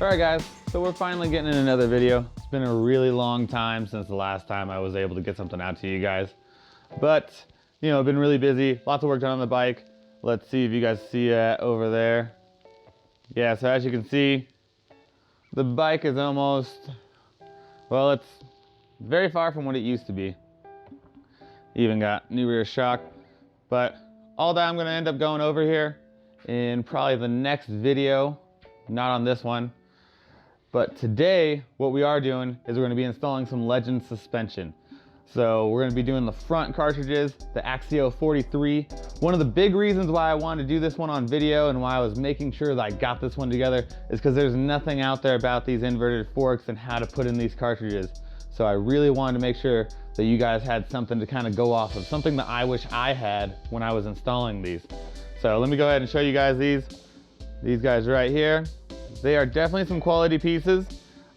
All right guys, so we're finally getting in another video. It's been a really long time since the last time I was able to get something out to you guys. But, you know, I've been really busy, lots of work done on the bike. Let's see if you guys see it over there. Yeah, so as you can see, the bike is almost, well, it's very far from what it used to be. Even got new rear shock. But all that I'm gonna end up going over here in probably the next video, not on this one. But today, what we are doing is we're gonna be installing some Legend suspension. So we're gonna be doing the front cartridges, the Axeo43. One of the big reasons why I wanted to do this one on video and why I was making sure that I got this one together is because there's nothing out there about these inverted forks and how to put in these cartridges. So I really wanted to make sure that you guys had something to kind of go off of, something that I wish I had when I was installing these. So let me go ahead and show you guys these guys right here. They are definitely some quality pieces.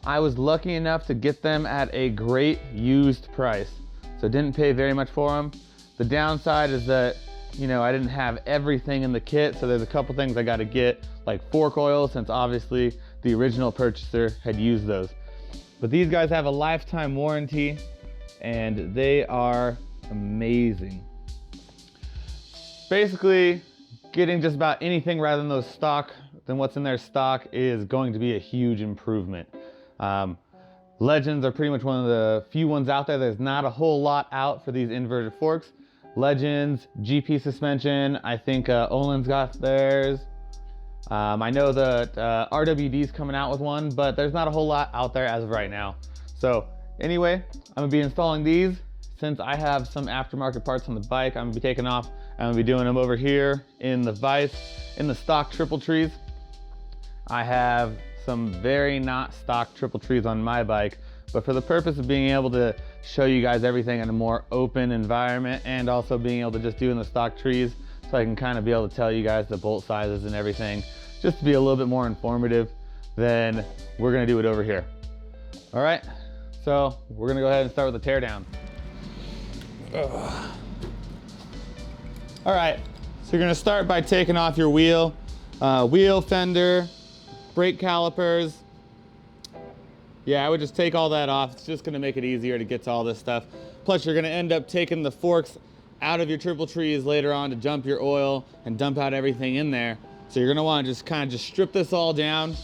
I was lucky enough to get them at a great used price, so didn't pay very much for them. The downside is that, you know, I didn't have everything in the kit, so there's a couple things I got to get, like fork oil, since obviously the original purchaser had used those. But these guys have a lifetime warranty, and they are amazing. Basically, getting just about anything rather than those stock, than what's in their stock is going to be a huge improvement. Legends are pretty much one of the few ones out there. There's not a whole lot out for these inverted forks. Legends, GP suspension, I think Olin's got theirs. I know that RWD's coming out with one, but there's not a whole lot out there as of right now. So anyway, I'm gonna be installing these. Since I have some aftermarket parts on the bike, I'm gonna be taking off. I'm gonna be doing them over here in the vise, in the stock triple trees. I have some very not stock triple trees on my bike, but for the purpose of being able to show you guys everything in a more open environment and also being able to just do in the stock trees, so I can kind of be able to tell you guys the bolt sizes and everything, just to be a little bit more informative, then we're gonna do it over here. All right, so we're gonna go ahead and start with the teardown. All right, so you're gonna start by taking off your wheel, fender, brake calipers. Yeah, I would just take all that off. It's just gonna make it easier to get to all this stuff. Plus you're gonna end up taking the forks out of your triple trees later on to dump your oil and dump out everything in there. So you're gonna wanna just kind of strip this all down.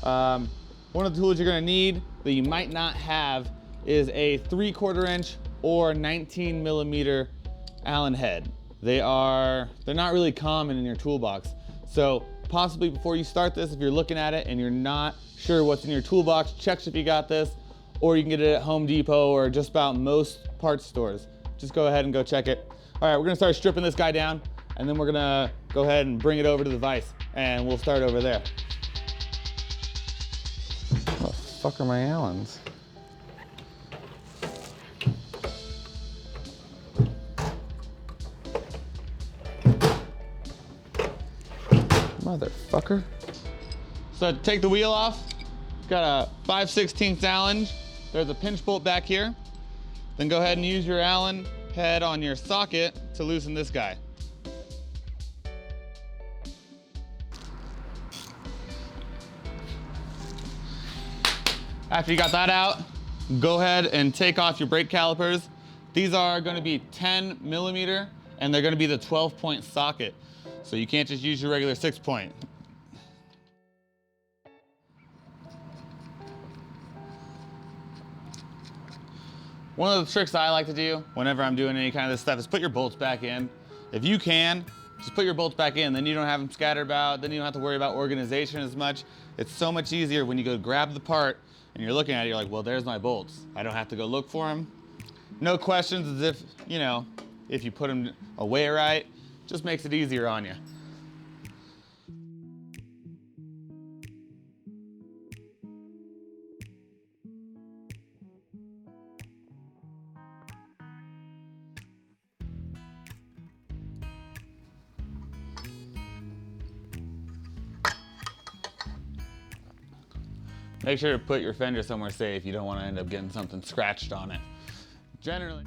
One of the tools you're gonna need that you might not have is a 3/4 inch or 19 millimeter Allen head. They're not really common in your toolbox. So possibly before you start this, if you're looking at it and you're not sure what's in your toolbox, check if you got this, or you can get it at Home Depot or just about most parts stores. Just go ahead and go check it. All right, we're gonna start stripping this guy down, and then we're gonna go ahead and bring it over to the vise, and we'll start over there. What the fuck are my Allens? Motherfucker. So to take the wheel off, got a 5/16 Allen. There's a pinch bolt back here. Then go ahead and use your Allen head on your socket to loosen this guy. After you got that out, go ahead and take off your brake calipers. These are gonna be 10 millimeter and they're gonna be the 12-point socket. So you can't just use your regular 6-point. One of the tricks I like to do whenever I'm doing any kind of this stuff is put your bolts back in. If you can, just put your bolts back in, then you don't have them scattered about, then you don't have to worry about organization as much. It's so much easier when you go grab the part and you're looking at it, you're like, well, there's my bolts. I don't have to go look for them. No questions, as if, you know, if you put them away right, just makes it easier on you. Make sure to put your fender somewhere safe. You don't want to end up getting something scratched on it. Generally.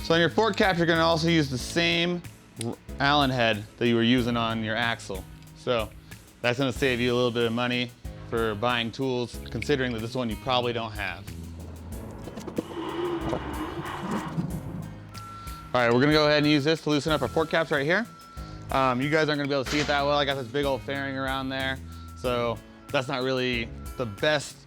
So on your fork cap, you're gonna also use the same Allen head that you were using on your axle. So that's gonna save you a little bit of money for buying tools, considering that this one you probably don't have. All right, we're gonna go ahead and use this to loosen up our fork caps right here. You guys aren't gonna be able to see it that well. I got this big old fairing around there. So that's not really the best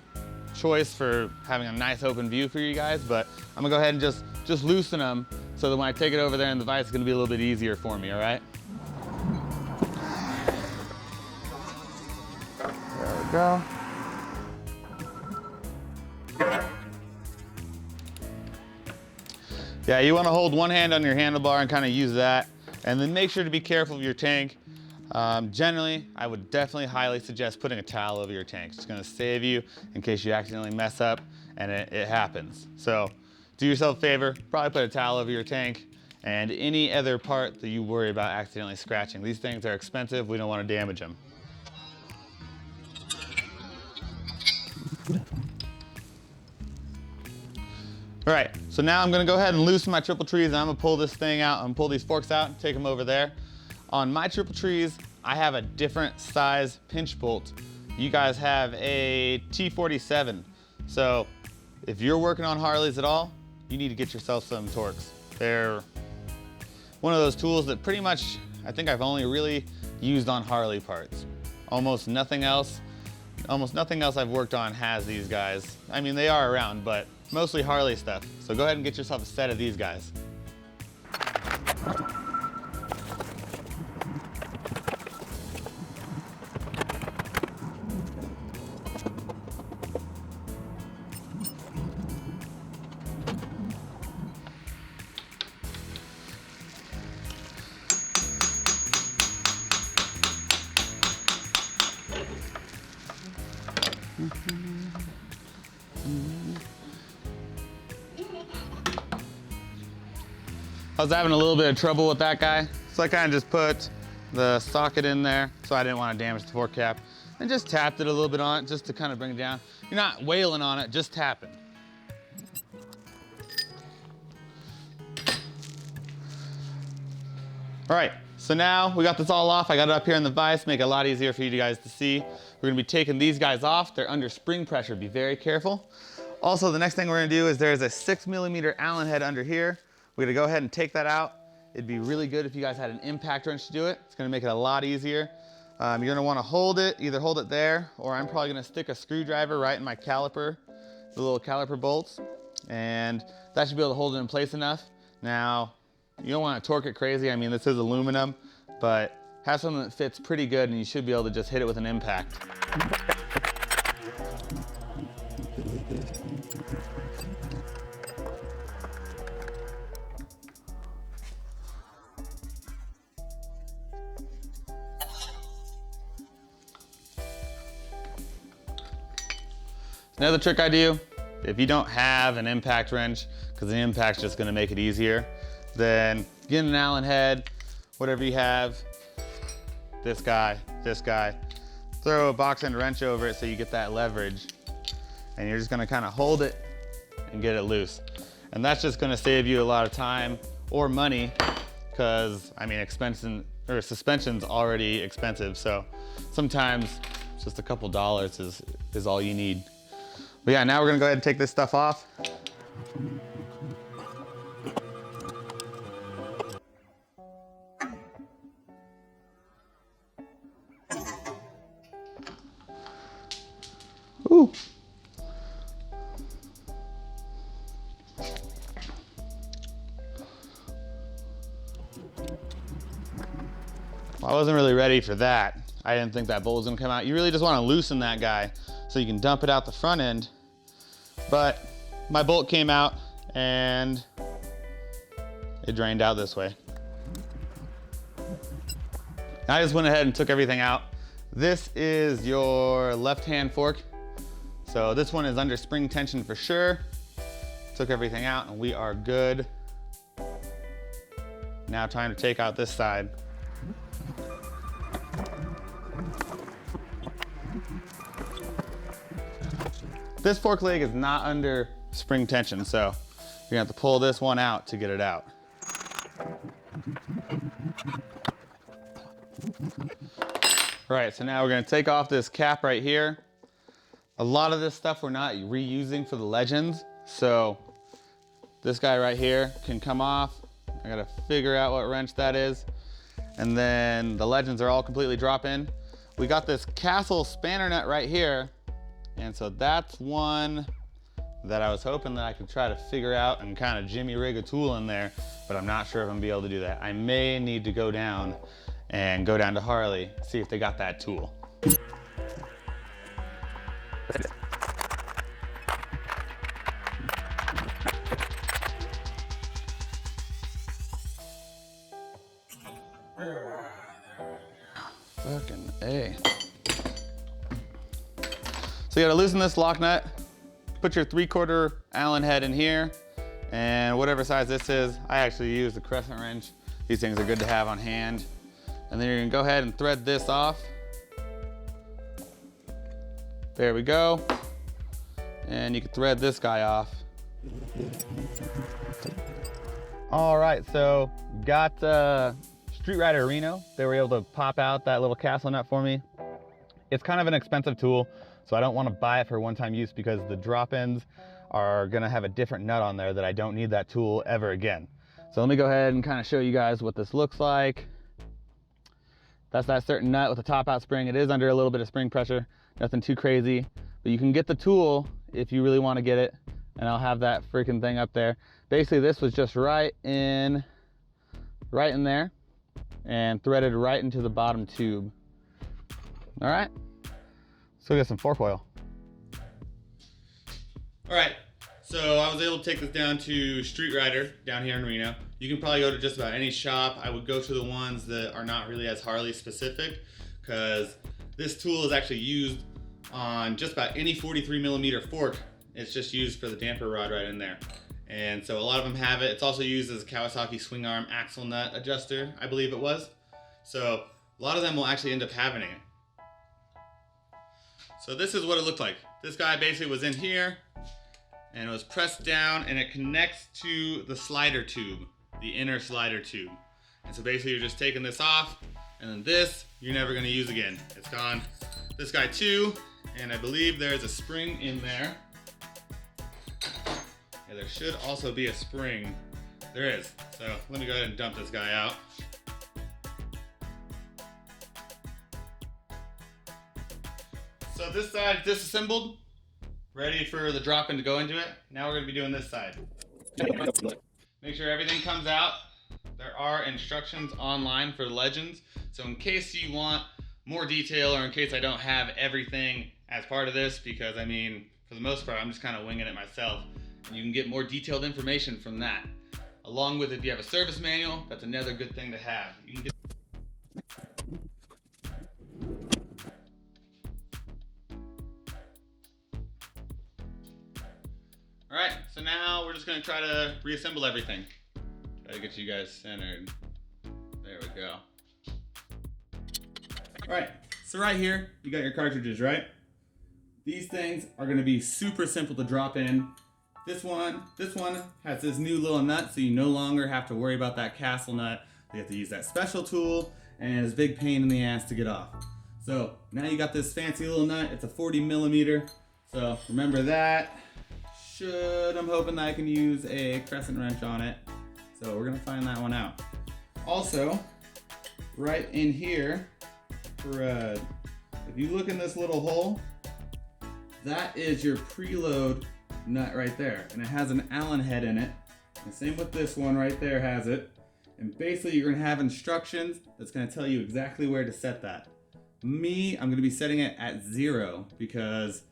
choice for having a nice open view for you guys, but I'm gonna go ahead and just loosen them so that when I take it over there in the vise, it's gonna be a little bit easier for me, all right? There we go. Yeah, you wanna hold one hand on your handlebar and kind of use that, and then make sure to be careful of your tank. Generally, I would definitely highly suggest putting a towel over your tank. It's gonna save you in case you accidentally mess up and it happens. So do yourself a favor, probably put a towel over your tank and any other part that you worry about accidentally scratching. These things are expensive, we don't wanna damage them. All right, so now I'm gonna go ahead and loosen my triple trees and I'm gonna pull this thing out, I'm gonna pull these forks out and take them over there. On my triple trees, I have a different size pinch bolt. You guys have a T47. So if you're working on Harleys at all, you need to get yourself some Torx. They're one of those tools that pretty much, I think I've only really used on Harley parts. Almost nothing else I've worked on has these guys. I mean, they are around, but mostly Harley stuff. So go ahead and get yourself a set of these guys. I was having a little bit of trouble with that guy, so I kind of just put the socket in there so I didn't want to damage the fork cap, and just tapped it a little bit on it just to kind of bring it down. You're not wailing on it, just tapping. All right, so now we got this all off. I got it up here in the vise, make it a lot easier for you guys to see. We're gonna be taking these guys off. They're under spring pressure, be very careful. Also, the next thing we're gonna do is there's a 6mm Allen head under here. We're gonna go ahead and take that out. It'd be really good if you guys had an impact wrench to do it. It's gonna make it a lot easier. You're gonna wanna hold it, either hold it there, or I'm probably gonna stick a screwdriver right in my caliper, the little caliper bolts, and that should be able to hold it in place enough. Now, you don't wanna torque it crazy. I mean, this is aluminum, but have something that fits pretty good and you should be able to just hit it with an impact. Another trick I do, if you don't have an impact wrench, because the impact's just gonna make it easier, then get an Allen head, whatever you have, this guy, throw a box end wrench over it so you get that leverage, and you're just gonna kind of hold it and get it loose. And that's just gonna save you a lot of time or money, because I mean, suspension's already expensive, so sometimes just a couple dollars is all you need. But yeah, now we're gonna go ahead and take this stuff off. Ooh. Well, I wasn't really ready for that. I didn't think that bolt was gonna come out. You really just wanna loosen that guy so you can dump it out the front end. But my bolt came out and it drained out this way. I just went ahead and took everything out. This is your left-hand fork. So this one is under spring tension for sure. Took everything out and we are good. Now time to take out this side. This fork leg is not under spring tension, so you're gonna have to pull this one out to get it out. Right, so now we're gonna take off this cap right here. A lot of this stuff we're not reusing for the Legends, so this guy right here can come off. I gotta figure out what wrench that is. And then the Legends are all completely drop-in. We got this Castle spanner nut right here, and so that's one that I was hoping that I could try to figure out and kind of jimmy rig a tool in there, but I'm not sure if I'm gonna be able to do that. I may need to go down to Harley, see if they got that tool. Fucking A. So you gotta loosen this lock nut, put your 3/4 Allen head in here, and whatever size this is, I actually use the crescent wrench. These things are good to have on hand. And then you're gonna go ahead and thread this off. There we go. And you can thread this guy off. All right, so got Street Rider Rhino. They were able to pop out that little castle nut for me. It's kind of an expensive tool, so I don't want to buy it for one-time use because the drop-ins are gonna have a different nut on there that I don't need that tool ever again. So let me go ahead and kind of show you guys what this looks like. That's that certain nut with a top out spring. It is under a little bit of spring pressure, nothing too crazy, but you can get the tool if you really want to get it, and I'll have that freaking thing up there. Basically, this was just right in there and threaded right into the bottom tube. All right, so we got some fork oil. All right, so I was able to take this down to Street Rider down here in Reno. You can probably go to just about any shop. I would go to the ones that are not really as Harley specific, because this tool is actually used on just about any 43mm fork. It's just used for the damper rod right in there. And so a lot of them have it. It's also used as a Kawasaki swing arm axle nut adjuster, I believe it was. So a lot of them will actually end up having it. So this is what it looked like. This guy basically was in here and it was pressed down, and it connects to the slider tube, the inner slider tube. And so basically you're just taking this off, and then this you're never gonna use again. It's gone. This guy too, and I believe there's a spring in there. Yeah, there should also be a spring. There is. So let me go ahead and dump this guy out. So this side is disassembled, ready for the drop-in to go into it. Now we're gonna be doing this side. Make sure everything comes out. There are instructions online for Legends. So in case you want more detail, or in case I don't have everything as part of this, because I mean, for the most part, I'm just kind of winging it myself. And you can get more detailed information from that. Along with, if you have a service manual, that's another good thing to have. You can get All right, so now we're just gonna try to reassemble everything. Try to get you guys centered. There we go. All right, so right here, you got your cartridges, right? These things are gonna be super simple to drop in. This one has this new little nut, so you no longer have to worry about that castle nut. You have to use that special tool, and it's a big pain in the ass to get off. So now you got this fancy little nut. It's a 40mm, so remember that. I'm hoping that I can use a crescent wrench on it. So we're gonna find that one out. Also, right in here, if you look in this little hole, that is your preload nut right there. And it has an Allen head in it. And same with this one right there has it. And basically you're gonna have instructions that's gonna tell you exactly where to set that. I'm gonna be setting it at 0 because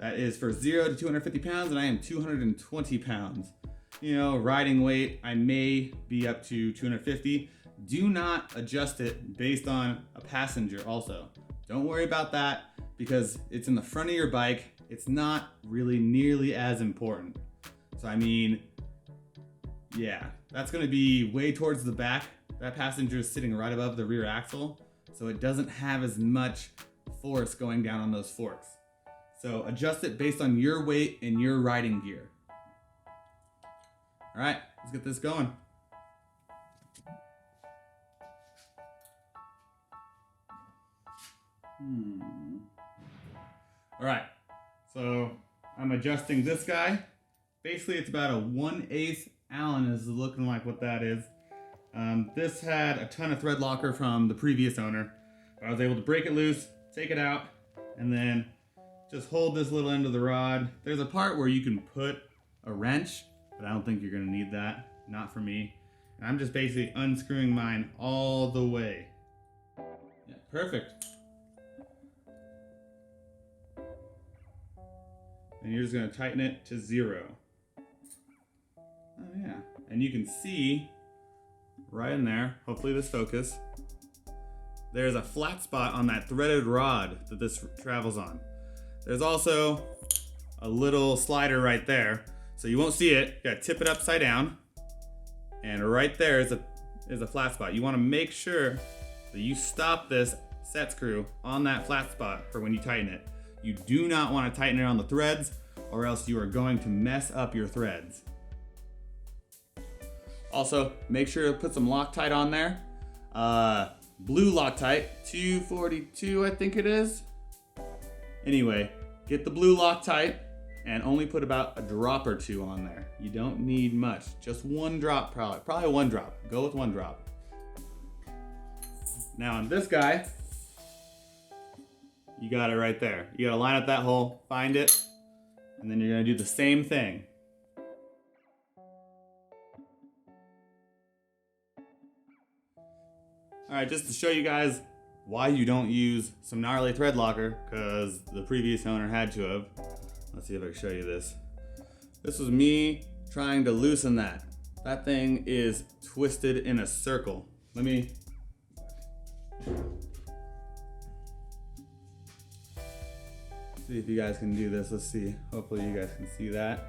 that is for 0 to 250 pounds, and I am 220 pounds. You know, riding weight, I may be up to 250. Do not adjust it based on a passenger also. Don't worry about that because it's in the front of your bike. It's not really nearly as important. So I mean, yeah, that's gonna be way towards the back. That passenger is sitting right above the rear axle, so it doesn't have as much force going down on those forks. So adjust it based on your weight and your riding gear. All right, let's get this going. All right, so I'm adjusting this guy. Basically, it's about a 1/8 Allen is looking like what that is. This had a ton of thread locker from the previous owner. I was able to break it loose, take it out, and then just hold this little end of the rod. There's a part where you can put a wrench, but I don't think you're gonna need that. Not for me. And I'm just basically unscrewing mine all the way. Yeah, perfect. And you're just gonna tighten it to 0. Oh yeah, and you can see right in there, hopefully this focus, there's a flat spot on that threaded rod that this travels on. There's also a little slider right there, so you won't see it. You gotta tip it upside down, and right there is a flat spot. You wanna make sure that you stop this set screw on that flat spot for when you tighten it. You do not wanna tighten it on the threads, or else you are going to mess up your threads. Also, make sure to put some Loctite on there. Blue Loctite, 242 I think it is. Anyway, get the blue Loctite and only put about a drop or 2 on there. You don't need much, just 1 drop probably 1 drop. Go with 1 drop. Now on this guy, you got it right there. You gotta line up that hole, find it, and then you're gonna do the same thing. All right, just to show you guys why you don't use some gnarly thread locker, because the previous owner had to have. Let's see if I can show you this. This was me trying to loosen that. That thing is twisted in a circle. Let me... see if you guys can do this. Let's see. Hopefully you guys can see that.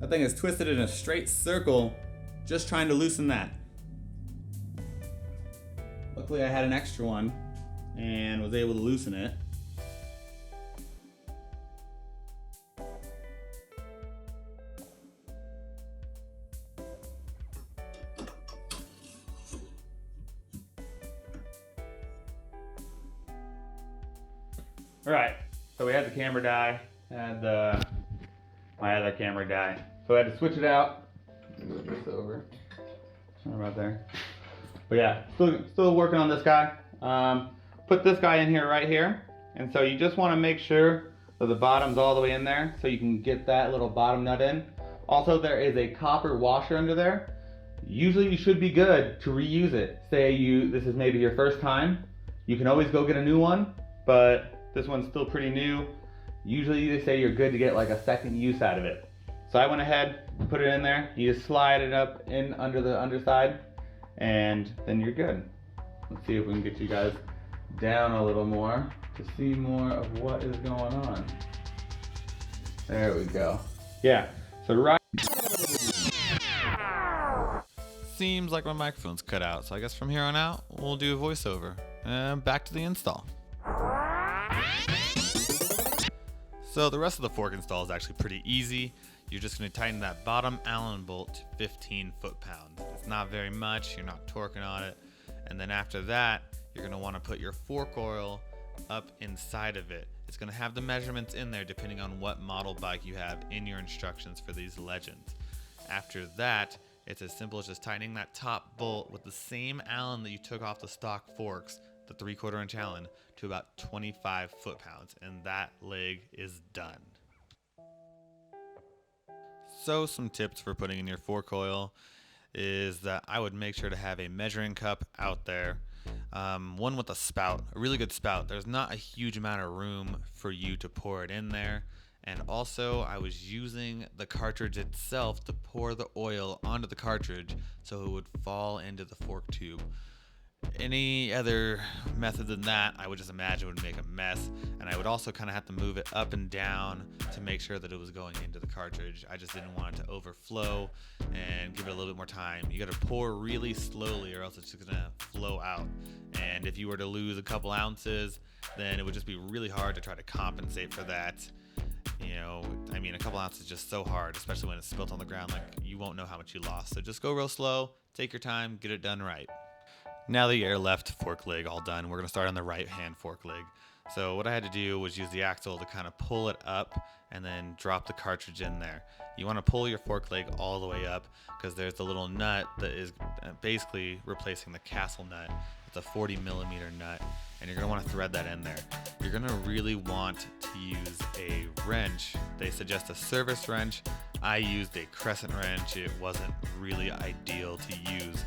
That thing is twisted in a straight circle, just trying to loosen that. Luckily I had an extra one and was able to loosen it. All right, so we had the camera die, had my other camera die. So I had to switch it out. Move this over. Sorry about there. But yeah, still working on this guy. Put this guy in here right here. And so you just want to make sure that the bottom's all the way in there so you can get that little bottom nut in. Also, there is a copper washer under there. Usually you should be good to reuse it. Say this is maybe your first time. You can always go get a new one, but this one's still pretty new. Usually they say you're good to get like a second use out of it. So I went ahead, put it in there. You just slide it up in under the underside, and then you're good. Let's see if we can get you guys down a little more to see more of what is going on. There we go. Yeah, so right. Seems like my microphone's cut out, so I guess from here on out, we'll do a voiceover. And back to the install. So the rest of the fork install is actually pretty easy. You're just going to tighten that bottom Allen bolt to 15 foot-pounds. It's not very much, you're not torquing on it. And then after that, you're going to want to put your fork oil up inside of it. It's going to have the measurements in there depending on what model bike you have in your instructions for these Legends. After that, it's as simple as just tightening that top bolt with the same Allen that you took off the stock forks, the 3/4 inch Allen, to about 25 foot-pounds, and that leg is done. So some tips for putting in your fork oil is that I would make sure to have a measuring cup out there. One with a spout, a really good spout. There's not a huge amount of room for you to pour it in there. And also I was using the cartridge itself to pour the oil onto the cartridge so it would fall into the fork tube. Any other method than that, I would just imagine would make a mess, and I would also kind of have to move it up and down to make sure that it was going into the cartridge. I just didn't want it to overflow and give it a little bit more time. You got to pour really slowly or else it's just gonna flow out, and if you were to lose a couple ounces, then it would just be really hard to try to compensate for that. You know, I mean, a couple ounces is just so hard, especially when it's spilt on the ground. Like, you won't know how much you lost. So just go real slow, take your time, get it done right. Now that your left fork leg all done, we're gonna start on the right hand fork leg. So what I had to do was use the axle to kind of pull it up and then drop the cartridge in there. You want to pull your fork leg all the way up because there's a little nut that is basically replacing the castle nut. It's a 40mm nut, and you're gonna want to thread that in there. You're gonna really want to use a wrench. They suggest a service wrench. I used a crescent wrench. It wasn't really ideal to use.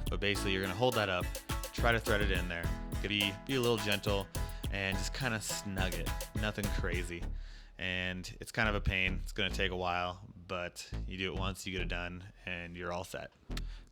But basically you're gonna hold that up, try to thread it in there. Be a little gentle and just kind of snug it. Nothing crazy. And it's kind of a pain. It's gonna take a while, but you do it once, you get it done, and you're all set.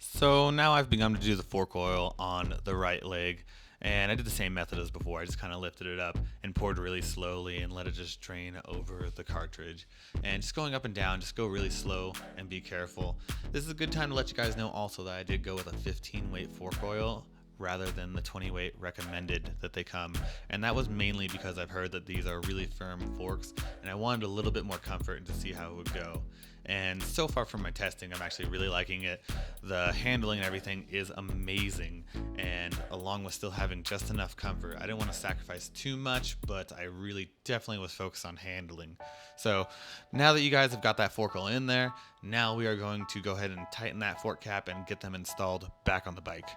So now I've begun to do the fork oil on the right leg. And I did the same method as before. I just kind of lifted it up and poured really slowly and let it just drain over the cartridge. And just going up and down, just go really slow and be careful. This is a good time to let you guys know also that I did go with a 15 weight fork oil rather than the 20 weight recommended that they come. And that was mainly because I've heard that these are really firm forks and I wanted a little bit more comfort and to see how it would go. And so far from my testing, I'm actually really liking it. The handling and everything is amazing, and along with still having just enough comfort. I didn't want to sacrifice too much, but I really definitely was focused on handling. So now that you guys have got that fork oil in there, now we are going to go ahead and tighten that fork cap and get them installed back on the bike.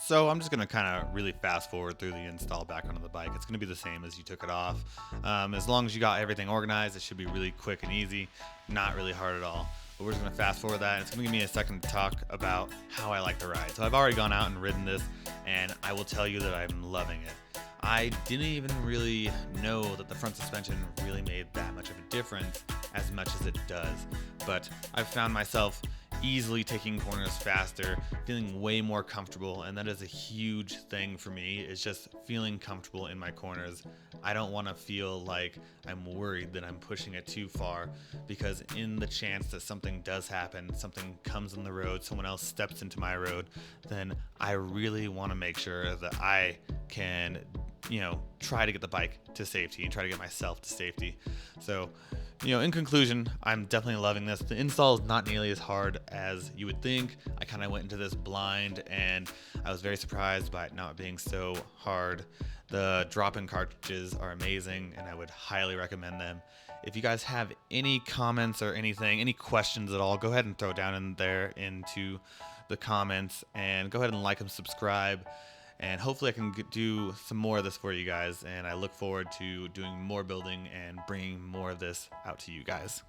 So I'm just going to kind of really fast forward through the install back onto the bike. It's going to be the same as you took it off. As long as you got everything organized, it should be really quick and easy, not really hard at all. But we're just going to fast forward that. It's going to give me a second to talk about how I like the ride. So I've already gone out and ridden this, and I will tell you that I'm loving it. I didn't even really know that the front suspension really made that much of a difference as much as it does. But I've found myself easily taking corners faster, feeling way more comfortable, and that is a huge thing for me, is just feeling comfortable in my corners. I don't want to feel like I'm worried that I'm pushing it too far, because in the chance that something does happen, something comes in the road, someone else steps into my road, then I really want to make sure that I can, try to get the bike to safety and try to get myself to safety. So, in conclusion, I'm definitely loving this. The install is not nearly as hard as you would think. I kind of went into this blind and I was very surprised by it not being so hard. The drop-in cartridges are amazing and I would highly recommend them. If you guys have any comments or anything, any questions at all, go ahead and throw it down in there into the comments, and go ahead and like and subscribe. And hopefully I can do some more of this for you guys, and I look forward to doing more building and bringing more of this out to you guys.